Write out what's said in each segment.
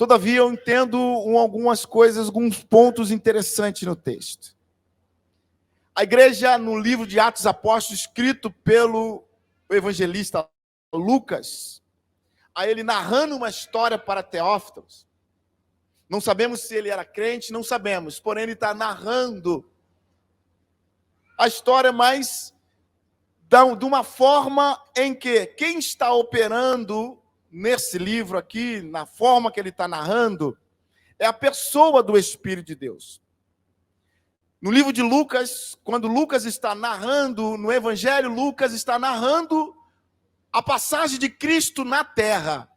Todavia, eu entendo algumas coisas, alguns pontos interessantes no texto. A igreja, no livro de Atos Apóstolos, escrito pelo evangelista Lucas, a ele narrando uma história para Teófilo. Não sabemos se ele era crente, não sabemos, porém ele está narrando a história, mas de uma forma em que quem está operando nesse livro aqui, na forma que ele está narrando, é a pessoa do Espírito de Deus. No livro de Lucas, quando Lucas está narrando, no Evangelho, Lucas está narrando a passagem de Cristo na terra,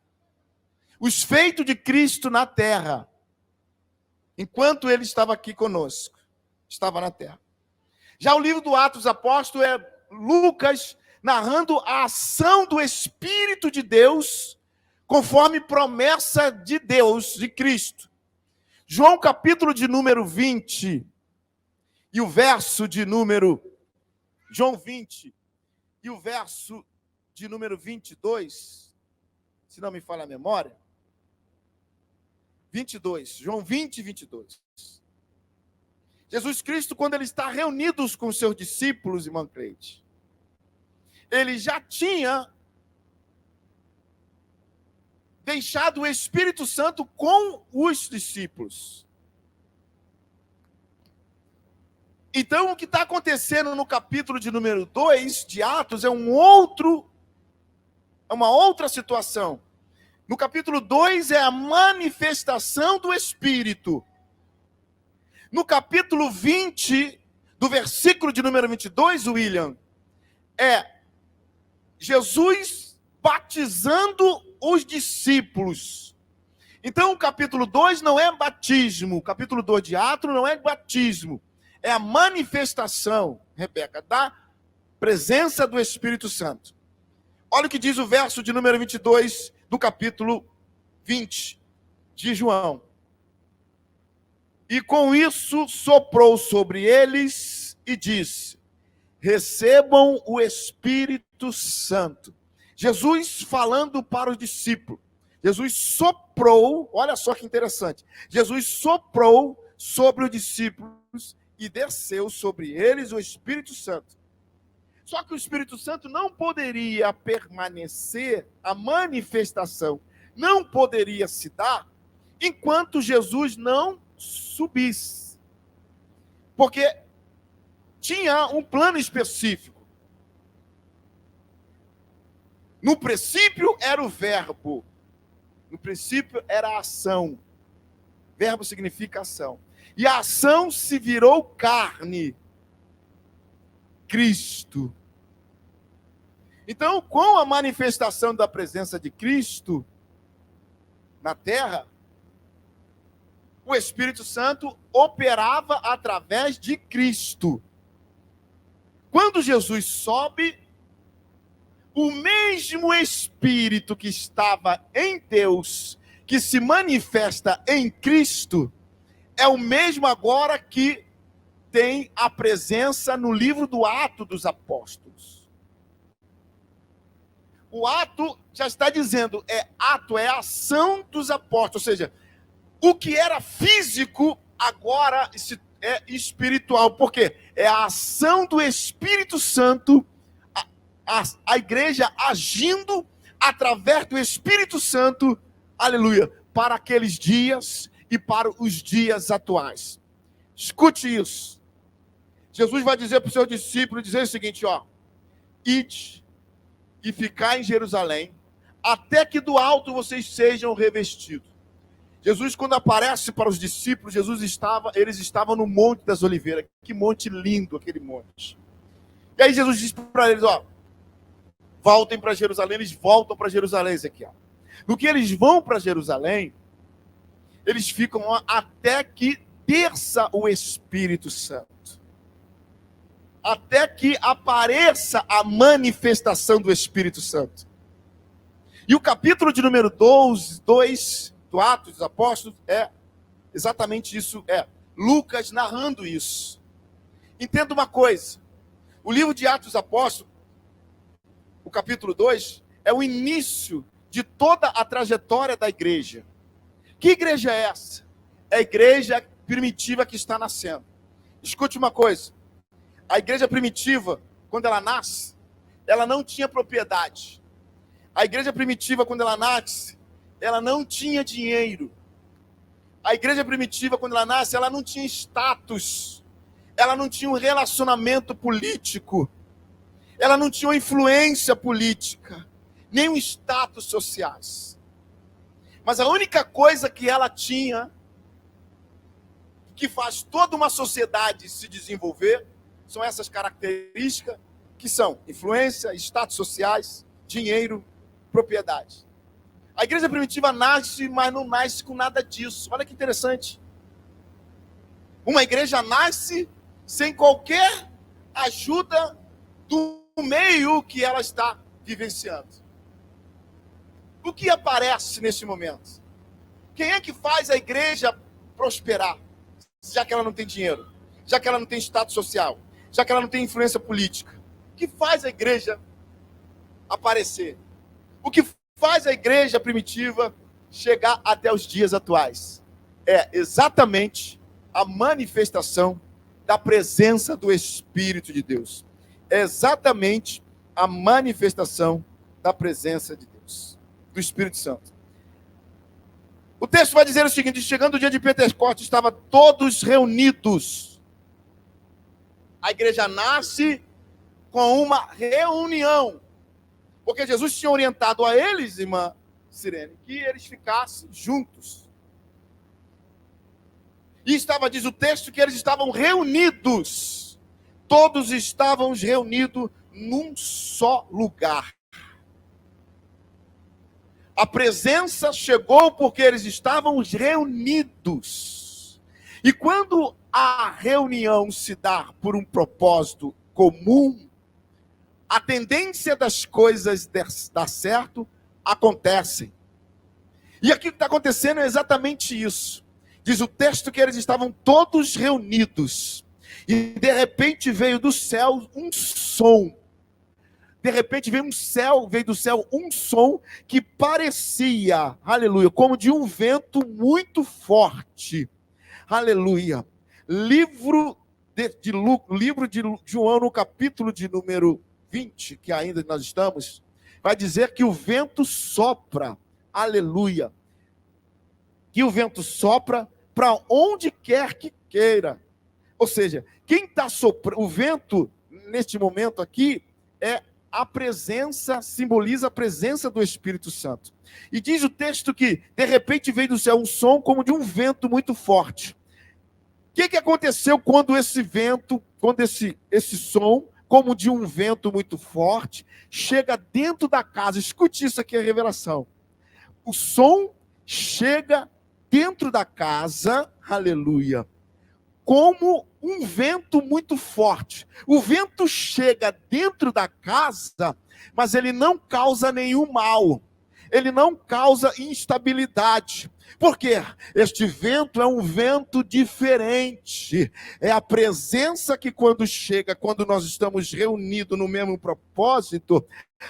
os feitos de Cristo na terra, enquanto ele estava aqui conosco, estava na terra. Já o livro do Atos dos Apóstolos é Lucas narrando a ação do Espírito de Deus, conforme promessa de Deus, de Cristo. João capítulo de número 20, e o verso de número... João 20, e o verso de número 22, se não me falha a memória, 22, João 20, 22. Jesus Cristo, quando ele está reunido com os seus discípulos, irmão Cleide, ele já tinha deixado o Espírito Santo com os discípulos. Então, o que está acontecendo no capítulo de número 2 de Atos é uma outra situação. No capítulo 2 é a manifestação do Espírito. No capítulo 20, do versículo de número 22, William, é Jesus batizando os discípulos. Então, o capítulo 2 não é batismo, o capítulo 2 de Atos não é batismo, é a manifestação, Rebeca, da presença do Espírito Santo. Olha o que diz o verso de número 22 do capítulo 20 de João. E com isso soprou sobre eles e disse: recebam o Espírito Santo. Jesus falando para os discípulos. Jesus soprou, olha só que interessante. Jesus soprou sobre os discípulos e desceu sobre eles o Espírito Santo. Só que o Espírito Santo não poderia permanecer, a manifestação não poderia se dar enquanto Jesus não subisse. Porque tinha um plano específico. No princípio era o verbo. No princípio era a ação. Verbo significa ação. E a ação se virou carne. Cristo. Então, com a manifestação da presença de Cristo na terra, o Espírito Santo operava através de Cristo. Quando Jesus sobe, o mesmo Espírito que estava em Deus, que se manifesta em Cristo, é o mesmo agora que tem a presença no livro do Atos dos Apóstolos. O ato já está dizendo, ato, é ação dos apóstolos, ou seja, o que era físico agora é espiritual. Por quê? É a ação do Espírito Santo, a igreja agindo através do Espírito Santo, aleluia, para aqueles dias e para os dias atuais. Escute isso. Jesus vai dizer para os seus discípulos, dizer o seguinte, ide e ficar em Jerusalém, até que do alto vocês sejam revestidos. Jesus, quando aparece para os discípulos, eles estavam no Monte das Oliveiras. Que monte lindo aquele monte. E aí Jesus diz para eles, voltem para Jerusalém. Eles voltam para Jerusalém, Ezequiel. No que eles vão para Jerusalém, eles ficam até que desça o Espírito Santo. Até que apareça a manifestação do Espírito Santo. E o capítulo de número 2 do Atos dos Apóstolos é exatamente isso, Lucas narrando isso. Entenda uma coisa, o livro de Atos dos Apóstolos, o capítulo 2, é o início de toda a trajetória da igreja. Que igreja é essa? É a igreja primitiva que está nascendo. Escute uma coisa. A igreja primitiva, quando ela nasce, ela não tinha propriedade. A igreja primitiva, quando ela nasce, ela não tinha dinheiro. A igreja primitiva, quando ela nasce, ela não tinha status. Ela não tinha um relacionamento político. Ela não tinha uma influência política. Nem um status sociais. Mas a única coisa que ela tinha, que faz toda uma sociedade se desenvolver, são essas características, que são influência, status sociais, dinheiro, propriedade. A igreja primitiva nasce, mas não nasce com nada disso. Olha que interessante. Uma igreja nasce sem qualquer ajuda do meio que ela está vivenciando. O que aparece nesse momento? Quem é que faz a igreja prosperar? Já que ela não tem dinheiro, já que ela não tem status social, já que ela não tem influência política. O que faz a igreja aparecer? O que faz a igreja primitiva chegar até os dias atuais? É exatamente a manifestação da presença do Espírito de Deus. É exatamente a manifestação da presença de Deus, do Espírito Santo. O texto vai dizer o seguinte: chegando o dia de Pentecostes, estavam todos reunidos. A igreja nasce com uma reunião. Porque Jesus tinha orientado a eles, irmã Sirene, que eles ficassem juntos. E diz o texto, que eles estavam reunidos. Todos estavam reunidos num só lugar. A presença chegou porque eles estavam reunidos. E quando a reunião se dá por um propósito comum, a tendência das coisas dar certo acontecem. E aqui o que está acontecendo é exatamente isso. Diz o texto que eles estavam todos reunidos. E de repente veio do céu um som. De repente veio do céu um som que parecia, aleluia, como de um vento muito forte. Aleluia. Livro de João, no capítulo de número 20, que ainda nós estamos, vai dizer que o vento sopra, aleluia, que o vento sopra para onde quer que queira. Ou seja, quem está soprando, o vento, neste momento aqui, é a presença, simboliza a presença do Espírito Santo. E diz o texto que, de repente, veio do céu um som como de um vento muito forte. O que aconteceu quando esse vento, quando esse som, como de um vento muito forte, chega dentro da casa? Escute isso aqui, a revelação. O som chega dentro da casa, aleluia, como um vento muito forte. O vento chega dentro da casa, mas ele não causa nenhum mal. Ele não causa instabilidade. Por quê? Este vento é um vento diferente. É a presença que quando chega, quando nós estamos reunidos no mesmo propósito,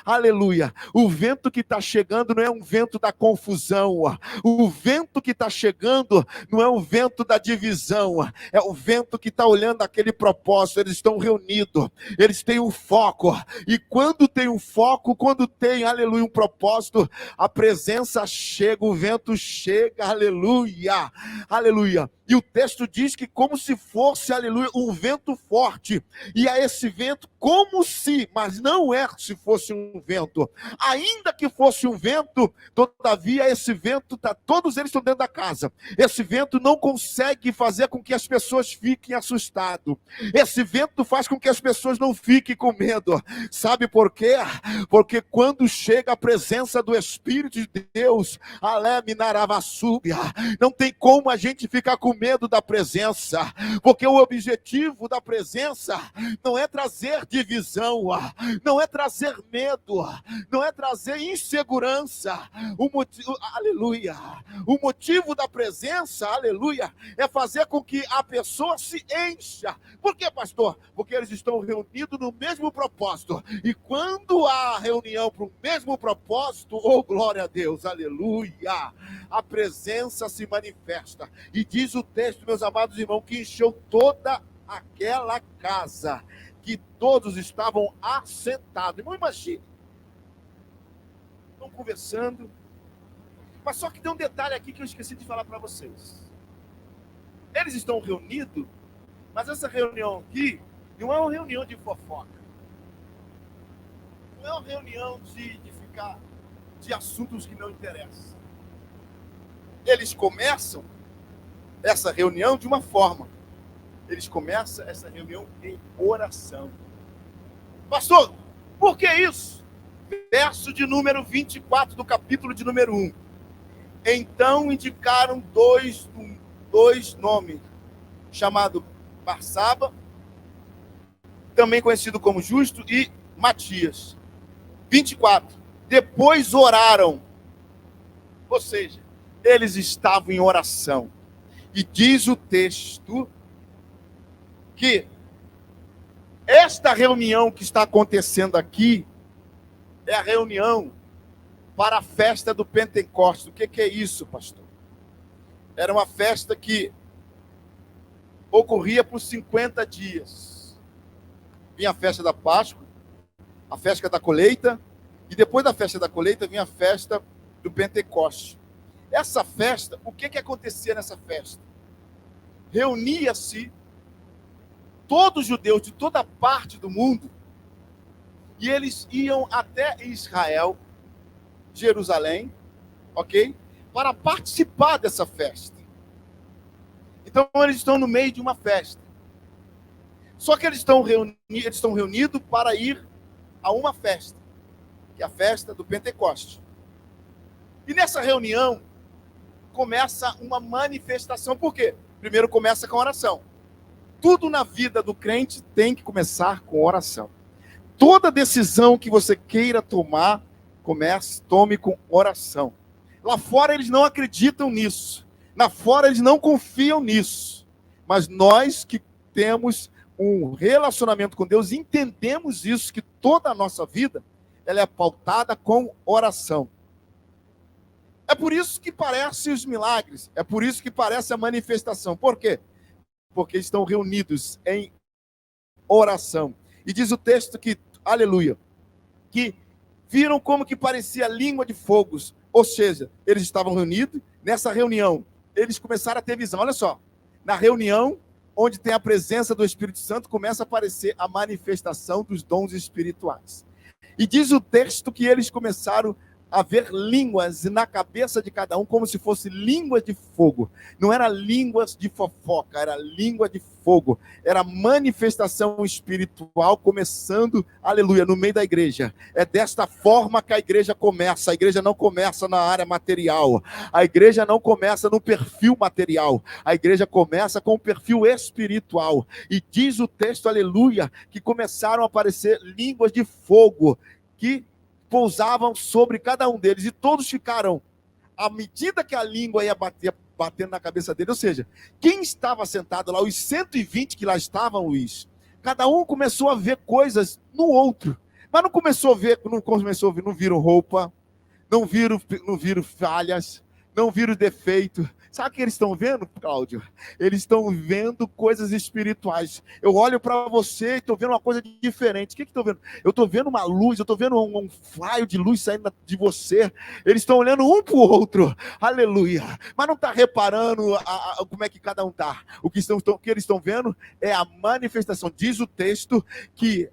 aleluia, o vento que está chegando não é um vento da confusão. O vento que está chegando não é um vento da divisão. É o vento que está olhando aquele propósito. Eles estão reunidos, eles têm um foco. E quando tem um foco, quando tem, aleluia, um propósito, a presença chega, o vento chega, aleluia, aleluia. E o texto diz que como se fosse, aleluia, um vento forte. E a esse vento, como se, mas não é se fosse um vento. Ainda que fosse um vento, todavia esse vento, todos eles estão dentro da casa. Esse vento não consegue fazer com que as pessoas fiquem assustadas. Esse vento faz com que as pessoas não fiquem com medo. Sabe por quê? Porque quando chega a presença do Espírito de Deus, não tem como a gente ficar com o medo da presença, porque o objetivo da presença não é trazer divisão, não é trazer medo, não é trazer insegurança. Aleluia. O motivo da presença, aleluia, é fazer com que a pessoa se encha. Por quê, pastor? Porque eles estão reunidos no mesmo propósito. E quando há reunião para o mesmo propósito, oh glória a Deus, aleluia, a presença se manifesta. E diz o texto, meus amados irmãos, que encheu toda aquela casa, que todos estavam assentados. Irmão, imagine, estão conversando, mas só que tem um detalhe aqui que eu esqueci de falar para vocês. Eles estão reunidos, mas essa reunião aqui não é uma reunião de fofoca, não é uma reunião de ficar de assuntos que não interessam. Eles começam essa reunião de uma forma. Eles começam essa reunião em oração. Pastor, por que isso? Verso de número 24 do capítulo de número 1. Então indicaram dois nomes, chamado Barsaba, também conhecido como Justo, e Matias. 24. Depois oraram. Ou seja, eles estavam em oração. E diz o texto que esta reunião que está acontecendo aqui é a reunião para a festa do Pentecostes. O que é isso, pastor? Era uma festa que ocorria por 50 dias. Vinha a festa da Páscoa, a festa da colheita, e depois da festa da colheita vinha a festa do Pentecostes. Essa festa, o que acontecia nessa festa? Reunia-se todos os judeus de toda parte do mundo, e eles iam até Israel, Jerusalém, ok? Para participar dessa festa. Então eles estão no meio de uma festa. Só que eles estão reunidos para ir a uma festa, que é a festa do Pentecostes. E nessa reunião começa uma manifestação. Por quê? Primeiro começa com oração. Tudo na vida do crente tem que começar com oração. Toda decisão que você queira tomar, tome com oração. Lá fora eles não acreditam nisso. Lá fora eles não confiam nisso. Mas nós que temos um relacionamento com Deus, entendemos isso, que toda a nossa vida ela é pautada com oração. É por isso que parecem os milagres. É por isso que parece a manifestação. Por quê? Porque estão reunidos em oração. E diz o texto que, aleluia, que viram como que parecia língua de fogos. Ou seja, eles estavam reunidos. Nessa reunião, eles começaram a ter visão. Olha só, na reunião onde tem a presença do Espírito Santo, começa a aparecer a manifestação dos dons espirituais. E diz o texto que eles começaram a ver línguas na cabeça de cada um, como se fosse línguas de fogo. Não era línguas de fofoca, era língua de fogo. Era manifestação espiritual começando, aleluia, no meio da igreja. É desta forma que a igreja começa. A igreja não começa na área material. A igreja não começa no perfil material. A igreja começa com o perfil espiritual. E diz o texto, aleluia, que começaram a aparecer línguas de fogo que pousavam sobre cada um deles, e todos ficaram, à medida que a língua ia batendo na cabeça dele, ou seja, quem estava sentado lá, os 120 que lá estavam, Luiz, cada um começou a ver coisas no outro, mas não viram roupa, não viram falhas, não viram defeito. Sabe o que eles estão vendo, Cláudio? Eles estão vendo coisas espirituais. Eu olho para você e estou vendo uma coisa diferente. O que estou vendo? Eu estou vendo uma luz, eu estou vendo um raio de luz saindo de você. Eles estão olhando um para o outro. Aleluia. Mas não está reparando como é que cada um está. O que eles estão vendo é a manifestação. Diz o texto que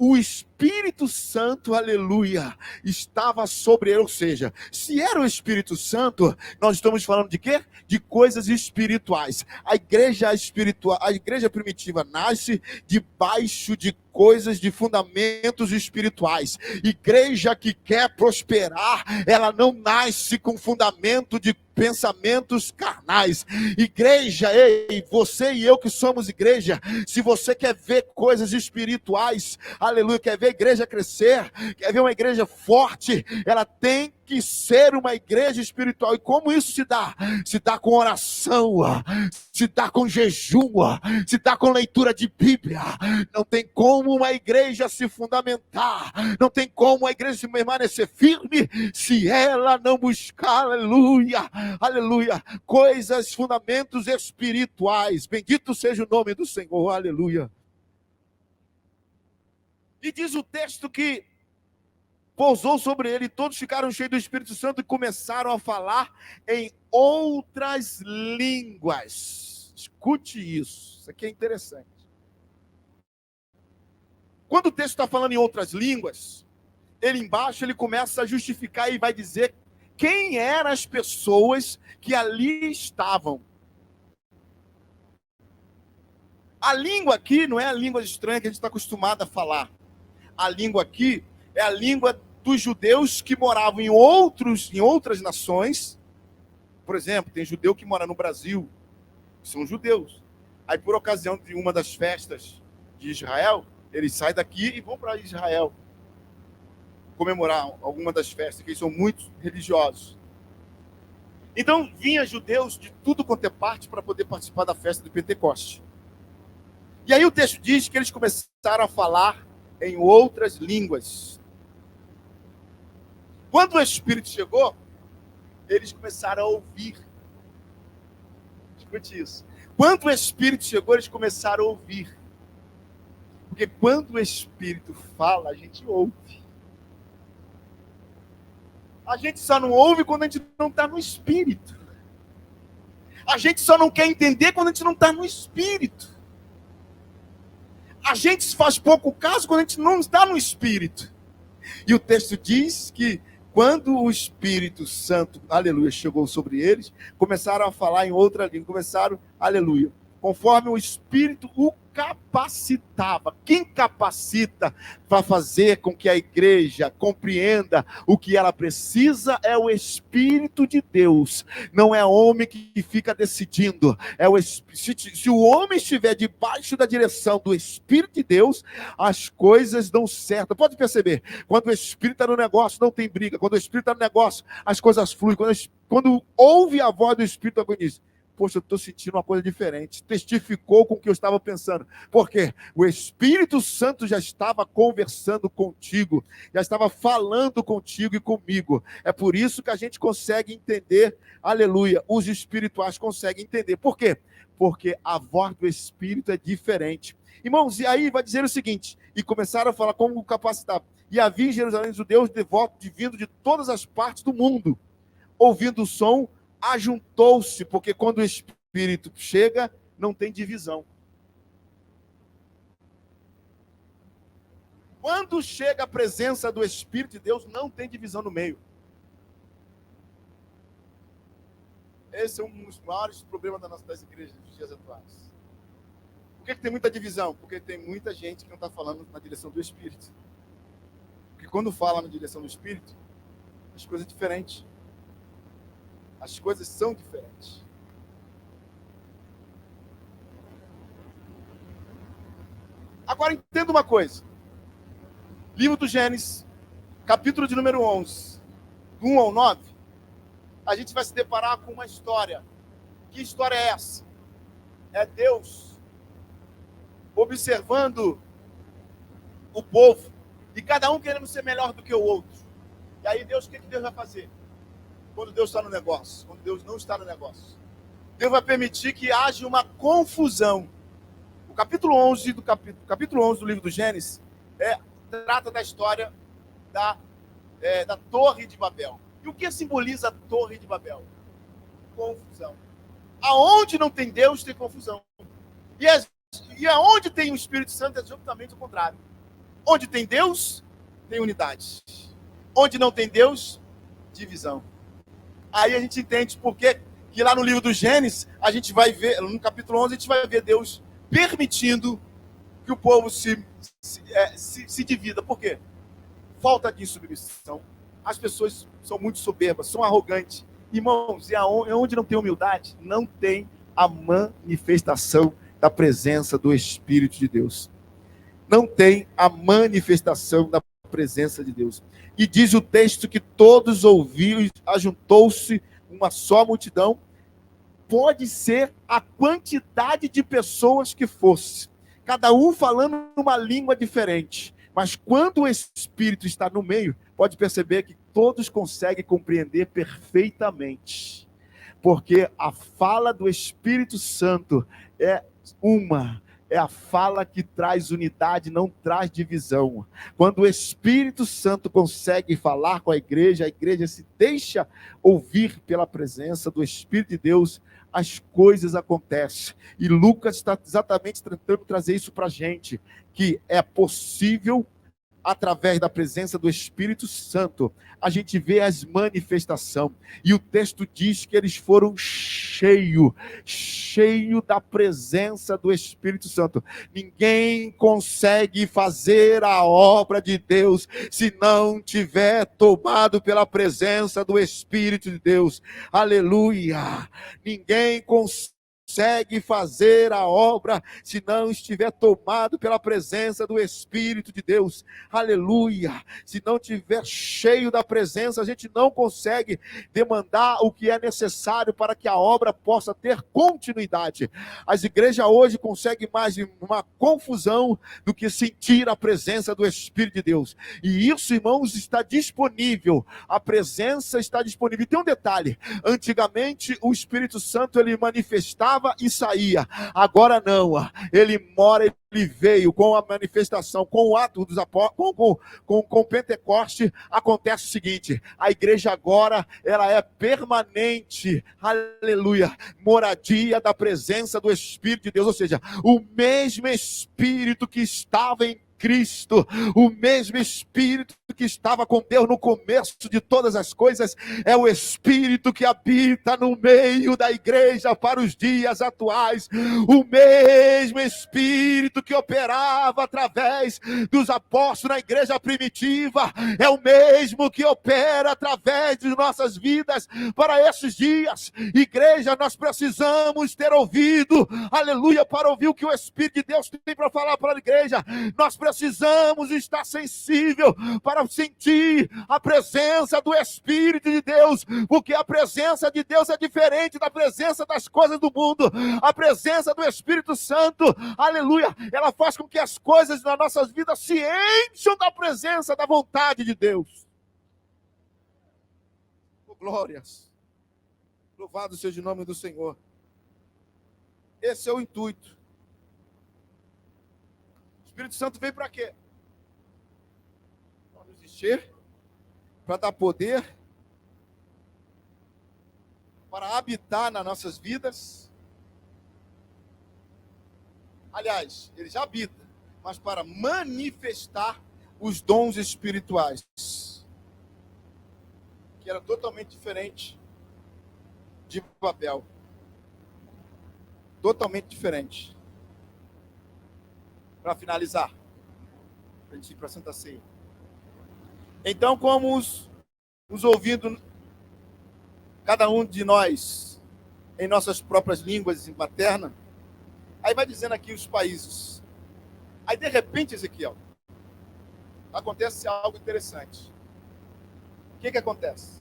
o Espírito Santo, aleluia, estava sobre ele. Ou seja, se era o Espírito Santo, nós estamos falando de quê? De coisas espirituais. A igreja espiritual, a igreja primitiva nasce debaixo de coisas de fundamentos espirituais. Igreja que quer prosperar, ela não nasce com fundamento de pensamentos carnais. Igreja, ei, você e eu que somos igreja, se você quer ver coisas espirituais, aleluia, quer ver a igreja crescer, quer ver uma igreja forte, ela tem que ser uma igreja espiritual. E como isso se dá? Se dá com oração, se dá com jejum, se dá com leitura de Bíblia. Não tem como uma igreja se fundamentar, não tem como a igreja se permanecer firme se ela não buscar, aleluia, aleluia, coisas, fundamentos espirituais. Bendito seja o nome do Senhor, aleluia. E diz o texto que pousou sobre ele, todos ficaram cheios do Espírito Santo e começaram a falar em outras línguas. Escute isso aqui é interessante. Quando o texto está falando em outras línguas, ele embaixo ele começa a justificar e vai dizer quem eram as pessoas que ali estavam. A língua aqui não é a língua estranha que a gente está acostumado a falar. A língua aqui é a língua dos judeus que moravam em outras nações. Por exemplo, tem judeu que mora no Brasil, que são judeus. Aí, por ocasião de uma das festas de Israel, eles saem daqui e vão para Israel comemorar alguma das festas, que eles são muito religiosos. Então, vinha judeus de tudo quanto é parte para poder participar da festa de Pentecoste. E aí o texto diz que eles começaram a falar em outras línguas. Quando o Espírito chegou, eles começaram a ouvir. Escute isso. Quando o Espírito chegou, eles começaram a ouvir. Porque quando o Espírito fala, a gente ouve. A gente só não ouve quando a gente não está no Espírito. A gente só não quer entender quando a gente não está no Espírito. A gente faz pouco caso quando a gente não está no Espírito. E o texto diz que quando o Espírito Santo, aleluia, chegou sobre eles, começaram a falar em outra língua, começaram, aleluia, conforme o Espírito o capacitava. Quem capacita para fazer com que a igreja compreenda o que ela precisa é o Espírito de Deus. Não é homem que fica decidindo. Se o homem estiver debaixo da direção do Espírito de Deus, as coisas dão certo. Pode perceber, quando o Espírito está no negócio, não tem briga. Quando o Espírito está no negócio, as coisas fluem. Quando ouve a voz do Espírito, alguém diz: poxa, eu estou sentindo uma coisa diferente. Testificou com o que eu estava pensando. Por quê? O Espírito Santo já estava conversando contigo, já estava falando contigo e comigo. É por isso que a gente consegue entender, aleluia, os espirituais conseguem entender. Por quê? Porque a voz do Espírito é diferente. Irmãos, e aí vai dizer o seguinte, e começaram a falar como capacitar. E havia em Jerusalém judeus devotos vindo de todas as partes do mundo, ouvindo o som, ajuntou-se, porque quando o Espírito chega, não tem divisão. Quando chega a presença do Espírito de Deus, não tem divisão no meio. Esse é um dos maiores problemas das igrejas dos dias atuais. Por que tem muita divisão? Porque tem muita gente que não está falando na direção do Espírito. Porque quando fala na direção do Espírito, as coisas são diferentes. As coisas são diferentes. Agora entenda uma coisa. Livro do Gênesis, capítulo de número 11, do 1 ao 9, a gente vai se deparar com uma história. Que história é essa? É Deus observando o povo e cada um querendo ser melhor do que o outro. E aí Deus, o que Deus vai fazer? Quando Deus está no negócio, quando Deus não está no negócio, Deus vai permitir que haja uma confusão. O capítulo 11 do livro do Gênesis trata da história da Torre de Babel. E o que simboliza a Torre de Babel? Confusão. Aonde não tem Deus, tem confusão. E aonde tem o Espírito Santo é justamente o contrário. Onde tem Deus, tem unidade. Onde não tem Deus, divisão. Aí a gente entende porque que lá no livro do Gênesis, a gente vai ver, no capítulo 11, a gente vai ver Deus permitindo que que o povo se divida. Por quê? Falta de submissão. As pessoas são muito soberbas, são arrogantes. Irmãos, e onde não tem humildade, não tem a manifestação da presença do Espírito de Deus. Não tem a manifestação da presença de Deus. E diz o texto que todos ouviram, ajuntou-se uma só multidão. Pode ser a quantidade de pessoas que fosse, cada um falando uma língua diferente. Mas quando o Espírito está no meio, pode perceber que todos conseguem compreender perfeitamente. Porque a fala do Espírito Santo é a fala que traz unidade, não traz divisão. Quando o Espírito Santo consegue falar com a igreja se deixa ouvir pela presença do Espírito de Deus, as coisas acontecem. E Lucas está exatamente tentando trazer isso para a gente, que é possível, através da presença do Espírito Santo, a gente vê as manifestações. E o texto diz que eles foram cheios da presença do Espírito Santo. Ninguém consegue fazer a obra de Deus se não tiver tomado pela presença do Espírito de Deus. Aleluia! Ninguém consegue fazer a obra se não estiver tomado pela presença do Espírito de Deus. Aleluia! Se não estiver cheio da presença, a gente não consegue demandar o que é necessário para que a obra possa ter continuidade. As igrejas hoje conseguem mais uma confusão do que sentir a presença do Espírito de Deus. E isso, irmãos, está disponível. A presença está disponível. E tem um detalhe: antigamente o Espírito Santo ele manifestava e saía. Agora não, ele mora, ele veio com a manifestação, com o ato dos apóstolos, com Pentecoste. Acontece o seguinte: a igreja agora ela é permanente, aleluia, moradia da presença do Espírito de Deus, ou seja, o mesmo Espírito que estava em Cristo, o mesmo Espírito que estava com Deus no começo de todas as coisas, é o Espírito que habita no meio da igreja para os dias atuais. O mesmo Espírito que operava através dos apóstolos na igreja primitiva, é o mesmo que opera através de nossas vidas para esses dias. Igreja, nós precisamos ter ouvido, aleluia, para ouvir o que o Espírito de Deus tem para falar para a igreja. Nós precisamos estar sensível para sentir a presença do Espírito de Deus, porque a presença de Deus é diferente da presença das coisas do mundo. A presença do Espírito Santo, aleluia, ela faz com que as coisas nas nossas vidas se encham da presença, da vontade de Deus. Oh, glórias, louvado seja o nome do Senhor. Esse é o intuito. O Espírito Santo veio para quê? Para nos encher, para dar poder, para habitar nas nossas vidas. Aliás, ele já habita, mas para manifestar os dons espirituais, que era totalmente diferente de Babel. Totalmente diferente. Para finalizar, para a gente ir para a Santa Ceia. Então, como os ouvindo, cada um de nós, em nossas próprias línguas maternas, aí vai dizendo aqui os países. Aí, de repente, Ezequiel, acontece algo interessante. O que acontece?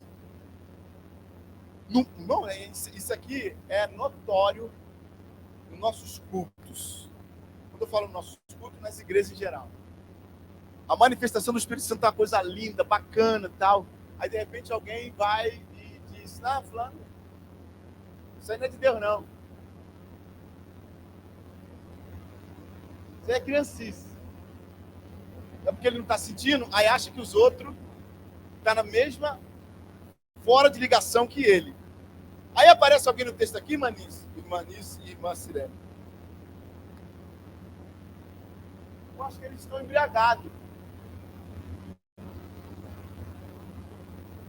Não, isso aqui é notório nos nossos cultos. Quando eu falo nos nossos cultos, nas igrejas em geral. A manifestação do Espírito Santo é uma coisa linda, bacana e tal. Aí, de repente, alguém vai e diz: fulano, isso aí não é de Deus, não. Isso aí é criancice. É porque ele não está sentindo, aí acha que os outros estão na mesma, fora de ligação que ele. Aí aparece alguém no texto aqui, irmã Nice e irmã Sirene. Eu acho que eles estão embriagados.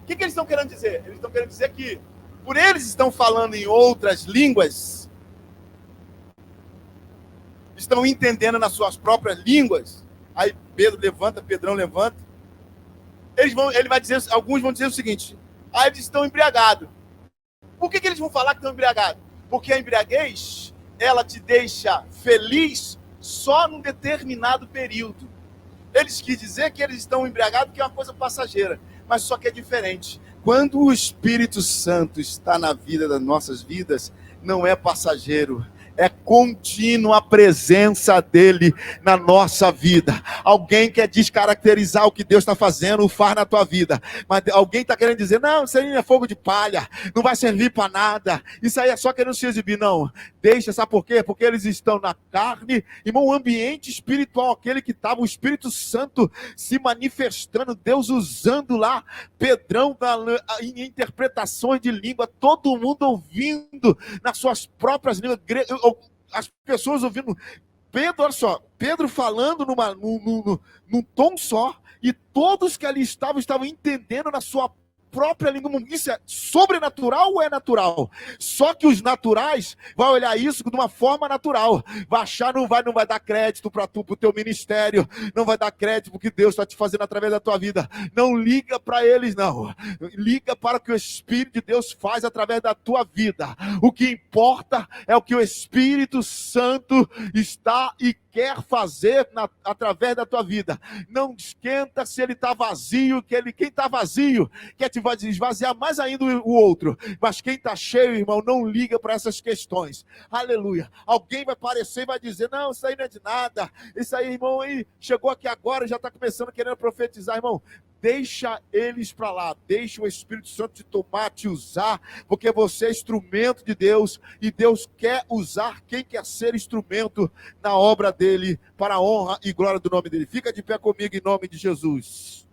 O que eles estão querendo dizer? Eles estão querendo dizer que, por eles estão falando em outras línguas, estão entendendo nas suas próprias línguas. Aí Pedro levanta, Pedrão levanta. Ele vai dizer, alguns vão dizer o seguinte: eles estão embriagados. Por que eles vão falar que estão embriagados? Porque a embriaguez, ela te deixa feliz só num determinado período. Eles quis dizer que eles estão embriagados, que é uma coisa passageira, mas só que é diferente. Quando o Espírito Santo está na vida das nossas vidas, não é passageiro, é contínua a presença dele na nossa vida. Alguém quer descaracterizar o que Deus está fazendo, faz na tua vida, mas alguém está querendo dizer, não, isso aí é fogo de palha, não vai servir para nada, isso aí é só querendo se exibir. Não, deixa, sabe por quê? Porque eles estão na carne, irmão, o ambiente espiritual, aquele que estava o Espírito Santo se manifestando, Deus usando lá, Pedrão em interpretações de língua, todo mundo ouvindo nas suas próprias línguas, as pessoas ouvindo Pedro, olha só, Pedro falando num tom só, e todos que ali estavam entendendo na sua própria língua. Isso é sobrenatural ou é natural? Só que os naturais vão olhar isso de uma forma natural, vai achar, não vai dar crédito para o teu ministério, não vai dar crédito porque Deus está te fazendo através da tua vida. Não liga para eles, não. Liga para o que o Espírito de Deus faz através da tua vida. O que importa é o que o Espírito Santo está e quer fazer através da tua vida. Não esquenta se ele está vazio, quem está vazio quer te esvaziar mais ainda o outro, mas quem está cheio, irmão, não liga para essas questões. Aleluia. Alguém vai aparecer e vai dizer, não, isso aí não é de nada, isso aí, irmão, aí chegou aqui agora, já está começando querendo profetizar. Irmão, deixa eles para lá, deixa o Espírito Santo te tomar, te usar, porque você é instrumento de Deus, e Deus quer usar quem quer ser instrumento na obra dele, para a honra e glória do nome dele. Fica de pé comigo em nome de Jesus.